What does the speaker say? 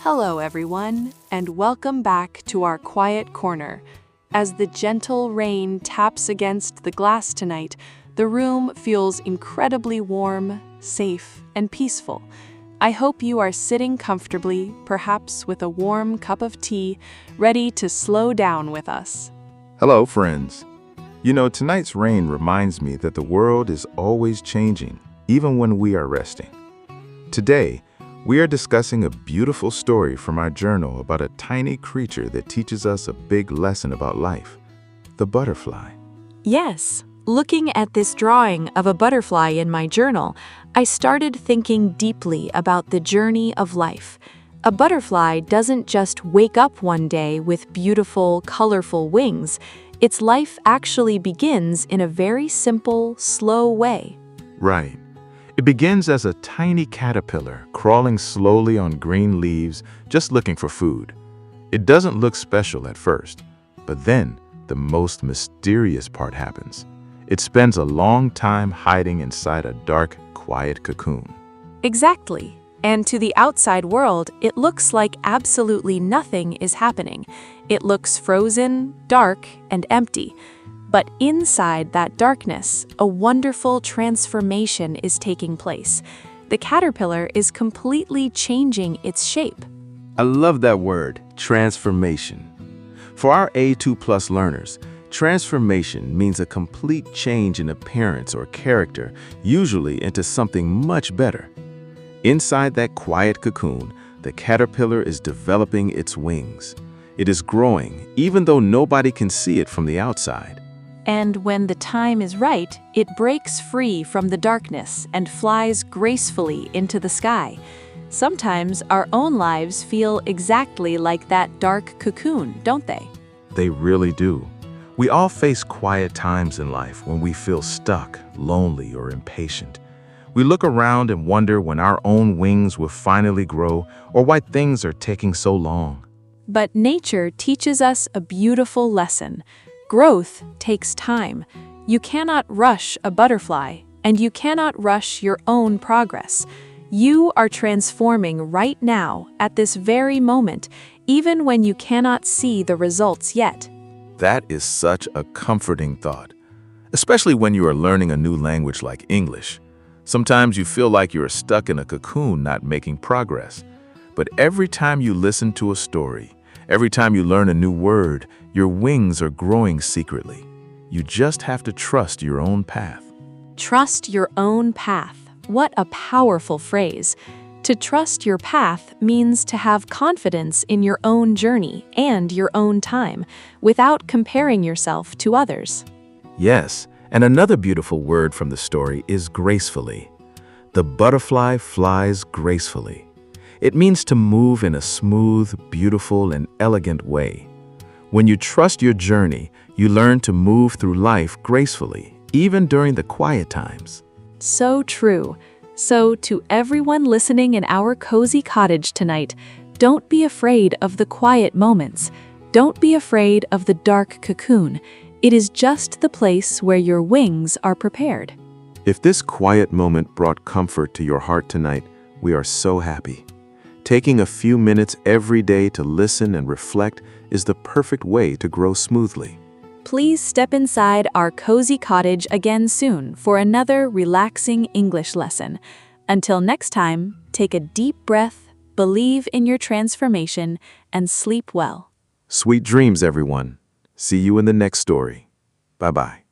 Hello, everyone, and welcome back to our quiet corner. As the gentle rain taps against the glass tonight, the room feels incredibly warm, safe, and peaceful. I hope you are sitting comfortably, perhaps with a warm cup of tea, ready to slow down with us. Hello, friends. Tonight's rain reminds me that the world is always changing, even when we are resting. Today, we are discussing a beautiful story from our journal about a tiny creature that teaches us a big lesson about life, the butterfly. Yes, looking at this drawing of a butterfly in my journal, I started thinking deeply about the journey of life. A butterfly doesn't just wake up one day with beautiful, colorful wings. Its life actually begins in a very simple, slow way. Right. It begins as a tiny caterpillar crawling slowly on green leaves, just looking for food. It doesn't look special at first, but then the most mysterious part happens. It spends a long time hiding inside a dark, quiet cocoon. Exactly. And to the outside world, it looks like absolutely nothing is happening. It looks frozen, dark, and empty. But inside that darkness, a wonderful transformation is taking place. The caterpillar is completely changing its shape. I love that word, transformation. For our A2+ learners, transformation means a complete change in appearance or character, usually into something much better. Inside that quiet cocoon, the caterpillar is developing its wings. It is growing, even though nobody can see it from the outside. And when the time is right, it breaks free from the darkness and flies gracefully into the sky. Sometimes our own lives feel exactly like that dark cocoon, don't they? They really do. We all face quiet times in life when we feel stuck, lonely, or impatient. We look around and wonder when our own wings will finally grow or why things are taking so long. But nature teaches us a beautiful lesson. Growth takes time. You cannot rush a butterfly, and you cannot rush your own progress. You are transforming right now, at this very moment, even when you cannot see the results yet. That is such a comforting thought, especially when you are learning a new language like English. Sometimes you feel like you are stuck in a cocoon not making progress. But every time you listen to a story, every time you learn a new word, your wings are growing secretly. You just have to trust your own path. Trust your own path. What a powerful phrase. To trust your path means to have confidence in your own journey and your own time, without comparing yourself to others. Yes, and another beautiful word from the story is gracefully. The butterfly flies gracefully. It means to move in a smooth, beautiful, and elegant way. When you trust your journey, you learn to move through life gracefully, even during the quiet times. So true. So, to everyone listening in our cozy cottage tonight, don't be afraid of the quiet moments. Don't be afraid of the dark cocoon. It is just the place where your wings are prepared. If this quiet moment brought comfort to your heart tonight, we are so happy. Taking a few minutes every day to listen and reflect is the perfect way to grow smoothly. Please step inside our cozy cottage again soon for another relaxing English lesson. Until next time, take a deep breath, believe in your transformation, and sleep well. Sweet dreams, everyone. See you in the next story. Bye-bye.